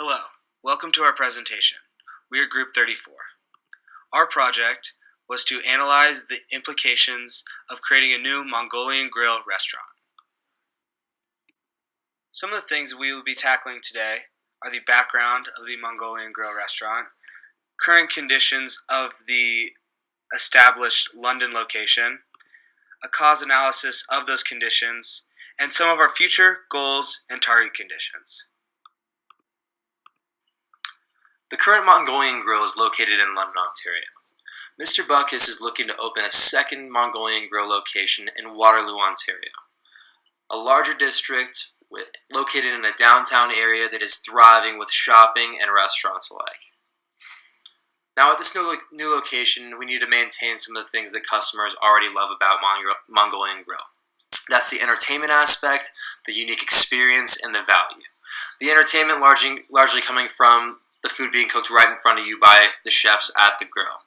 Hello, welcome to our presentation. We are Group 34. Our project was to analyze the implications of creating a new Mongolian grill restaurant. Some of the things we will be tackling today are the background of the Mongolian grill restaurant, current conditions of the established London location, a cause analysis of those conditions, and some of our future goals and target conditions. The current Mongolian grill is located in London, Ontario. Mr. Butkus is looking to open a second Mongolian grill location in Waterloo, Ontario, a larger district located in a downtown area that is thriving with shopping and restaurants alike. Now, at this new location, we need to maintain some of the things that customers already love about Mongolian grill. That's the entertainment aspect, the unique experience, and the value. The entertainment largely coming from the food being cooked right in front of you by the chefs at the grill.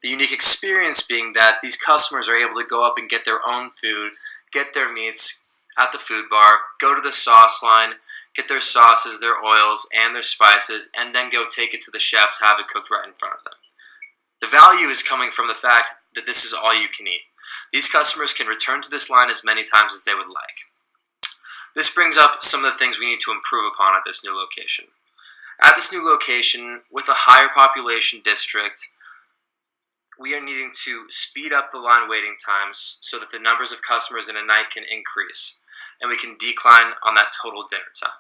The unique experience being that these customers are able to go up and get their own food, get their meats at the food bar, go to the sauce line, get their sauces, their oils, and their spices, and then go take it to the chefs, have it cooked right in front of them. The value is coming from the fact that this is all you can eat. These customers can return to this line as many times as they would like. This brings up some of the things we need to improve upon at this new location. At this new location, with a higher population district, we are needing to speed up the line waiting times so that the numbers of customers in a night can increase, and we can decline on that total dinner time.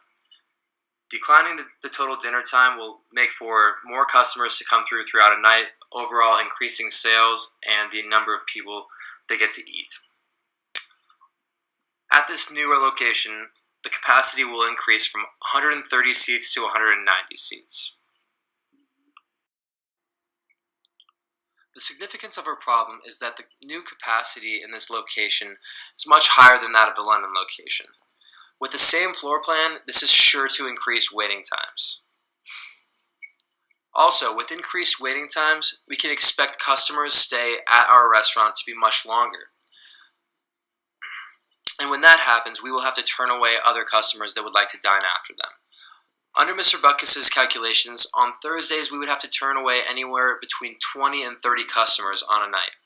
Declining the total dinner time will make for more customers to come throughout a night, overall increasing sales and the number of people that get to eat. At this newer location, the capacity will increase from 130 seats to 190 seats. The significance of our problem is that the new capacity in this location is much higher than that of the London location. With the same floor plan, this is sure to increase waiting times. Also, with increased waiting times, we can expect customers' stay at our restaurant to be much longer. And when that happens, we will have to turn away other customers that would like to dine after them. Under Mr. Butkus' calculations, on Thursdays we would have to turn away anywhere between 20 and 30 customers on a night.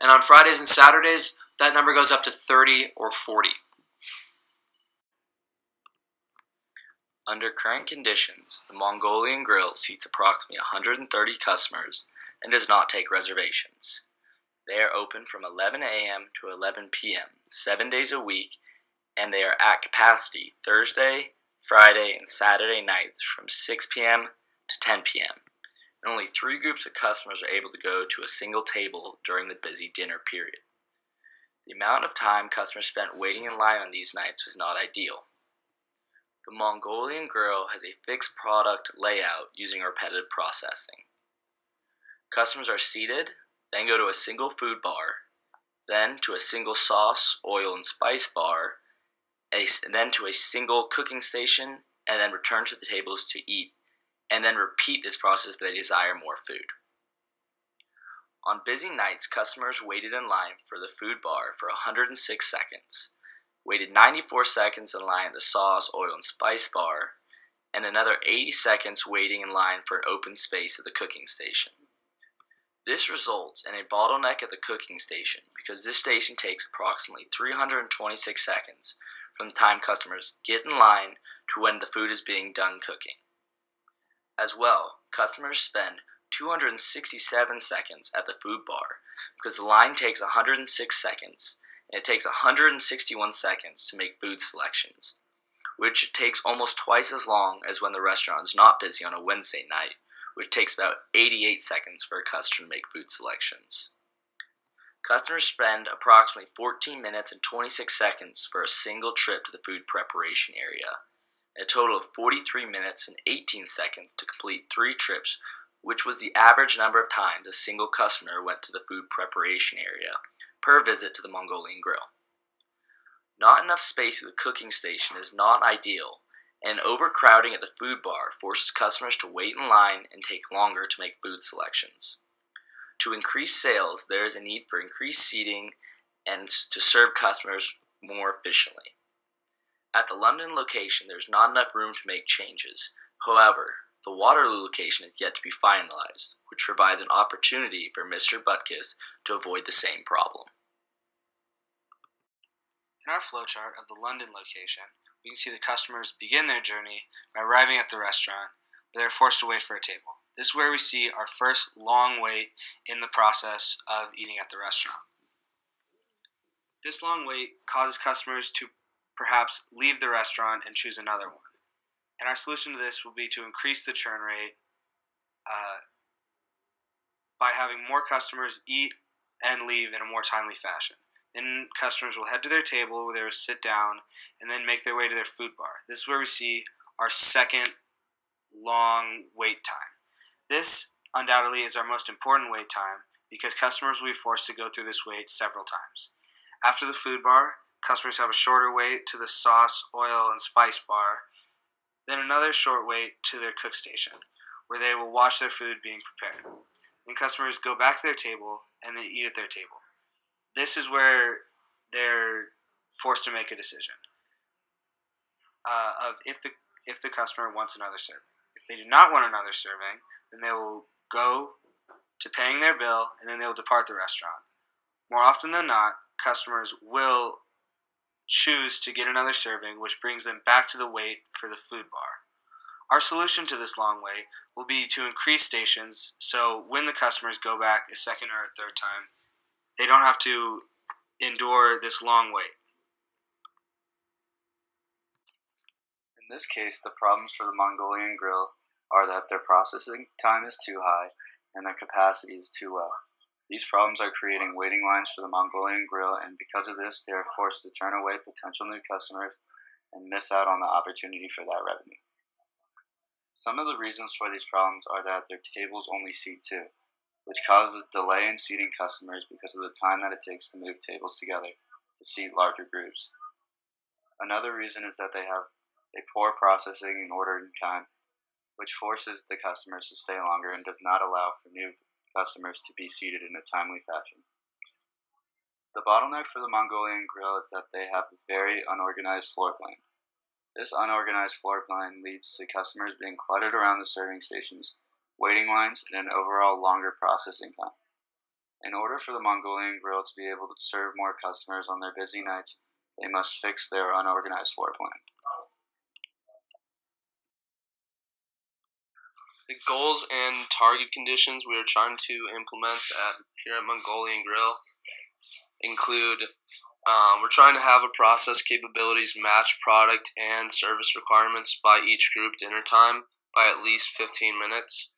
And on Fridays and Saturdays, that number goes up to 30 or 40. Under current conditions, the Mongolian grill seats approximately 130 customers and does not take reservations. They are open from 11 a.m. to 11 p.m., 7 days a week, and they are at capacity Thursday, Friday, and Saturday nights from 6 p.m. to 10 p.m. And only 3 groups of customers are able to go to a single table during the busy dinner period. The amount of time customers spent waiting in line on these nights was not ideal. The Mongolian grill has a fixed product layout using repetitive processing. Customers are seated, then go to a single food bar, then to a single sauce, oil, and spice bar, then to a single cooking station, and then return to the tables to eat, and then repeat this process if they desire more food. On busy nights, customers waited in line for the food bar for 106 seconds, waited 94 seconds in line at the sauce, oil, and spice bar, and another 80 seconds waiting in line for an open space at the cooking station. This results in a bottleneck at the cooking station because this station takes approximately 326 seconds from the time customers get in line to when the food is being done cooking. As well, customers spend 267 seconds at the food bar because the line takes 106 seconds and it takes 161 seconds to make food selections, which takes almost twice as long as when the restaurant is not busy on a Wednesday night, which takes about 88 seconds for a customer to make food selections. Customers spend approximately 14 minutes and 26 seconds for a single trip to the food preparation area, and a total of 43 minutes and 18 seconds to complete 3 trips, which was the average number of times a single customer went to the food preparation area per visit to the Mongolian grill. Not enough space at the cooking station is not ideal, and overcrowding at the food bar forces customers to wait in line and take longer to make food selections. To increase sales, there is a need for increased seating and to serve customers more efficiently. At the London location, there's not enough room to make changes. However, the Waterloo location is yet to be finalized, which provides an opportunity for Mr. Butkus to avoid the same problem. In our flowchart of the London location, we can see the customers begin their journey by arriving at the restaurant, where they are forced to wait for a table. This is where we see our first long wait in the process of eating at the restaurant. This long wait causes customers to perhaps leave the restaurant and choose another one. And our solution to this will be to increase the churn rate by having more customers eat and leave in a more timely fashion. Then customers will head to their table where they will sit down and then make their way to their food bar. This is where we see our second long wait time. This undoubtedly is our most important wait time because customers will be forced to go through this wait several times. After the food bar, customers have a shorter wait to the sauce, oil, and spice bar, then another short wait to their cook station, where they will watch their food being prepared. Then customers go back to their table and then eat at their table. This is where they're forced to make a decision of if the customer wants another serving. If they do not want another serving, then they will go to paying their bill and then they will depart the restaurant. More often than not, customers will choose to get another serving, which brings them back to the wait for the food bar. Our solution to this long wait will be to increase stations so when the customers go back a second or a third time, they don't have to endure this long wait. In this case, the problems for the Mongolian Grill are that their processing time is too high and their capacity is too low. These problems are creating waiting lines for the Mongolian Grill, and because of this, they are forced to turn away potential new customers and miss out on the opportunity for that revenue. Some of the reasons for these problems are that their tables only seat two, which causes delay in seating customers because of the time that it takes to move tables together to seat larger groups. Another reason is that they have a poor processing and ordering time, which forces the customers to stay longer and does not allow for new customers to be seated in a timely fashion. The bottleneck for the Mongolian Grill is that they have a very unorganized floor plan. This unorganized floor plan leads to customers being cluttered around the serving stations, waiting lines, and an overall longer processing time. In order for the Mongolian Grill to be able to serve more customers on their busy nights, they must fix their unorganized floor plan. The goals and target conditions we are trying to implement here at Mongolian Grill include we're trying to have a process capabilities match product and service requirements by each group dinner time by at least 15 minutes.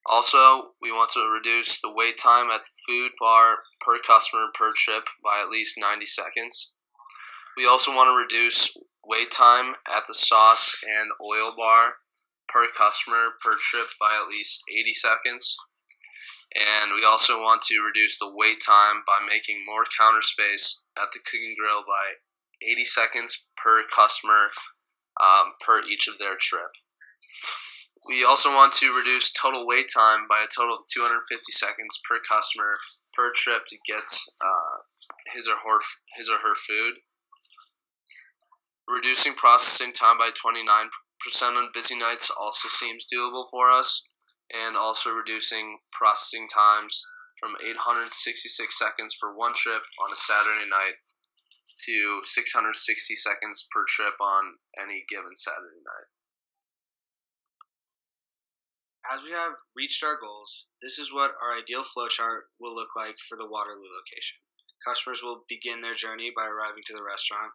Also, we want to reduce the wait time at the food bar per customer per trip by at least 90 seconds. We also want to reduce wait time at the sauce and oil bar per customer per trip by at least 80 seconds. And we also want to reduce the wait time by making more counter space at the cooking grill by 80 seconds per customer per each of their trips. We also want to reduce total wait time by a total of 250 seconds per customer per trip to get his or her food. Reducing processing time by 29% on busy nights also seems doable for us, and also reducing processing times from 866 seconds for one trip on a Saturday night to 660 seconds per trip on any given Saturday night. As we have reached our goals, this is what our ideal flowchart will look like for the Waterloo location. Customers will begin their journey by arriving to the restaurant,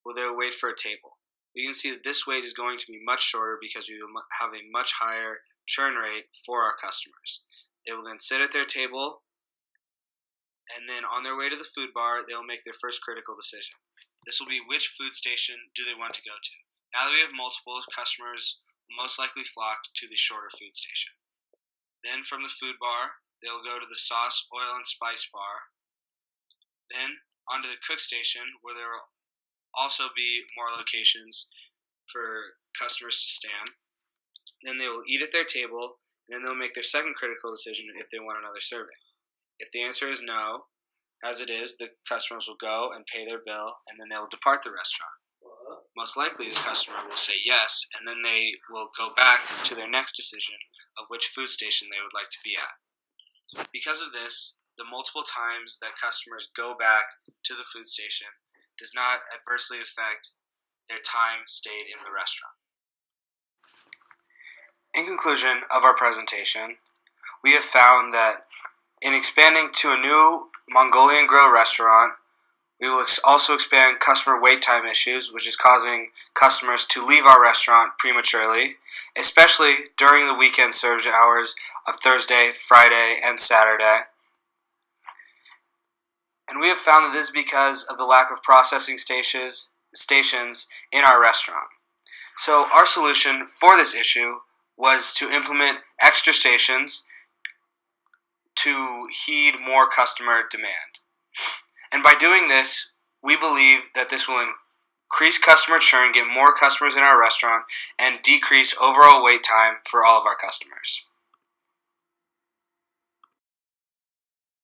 where they will wait for a table. We can see that this wait is going to be much shorter because we will have a much higher churn rate for our customers. They will then sit at their table, and then on their way to the food bar, they will make their first critical decision. This will be which food station do they want to go to. Now that we have multiples, customers will most likely flock to the shorter food station. Then from the food bar, they will go to the sauce, oil, and spice bar. Then onto the cook station, where there will also be more locations for customers to stand. Then they will eat at their table, and then they'll make their second critical decision if they want another serving. If the answer is no, as it is, the customers will go and pay their bill, and then they will depart the restaurant. most likely the customer will say yes, and then they will go back to their next decision of which food station they would like to be at. Because of this, the multiple times that customers go back to the food station does not adversely affect their time stayed in the restaurant. In conclusion of our presentation, we have found that in expanding to a new Mongolian Grill restaurant, we will also expand customer wait time issues, which is causing customers to leave our restaurant prematurely, especially during the weekend service hours of Thursday, Friday, and Saturday. And we have found that this is because of the lack of processing stations in our restaurant. So our solution for this issue was to implement extra stations to heed more customer demand. And by doing this, we believe that this will increase customer churn, get more customers in our restaurant, and decrease overall wait time for all of our customers.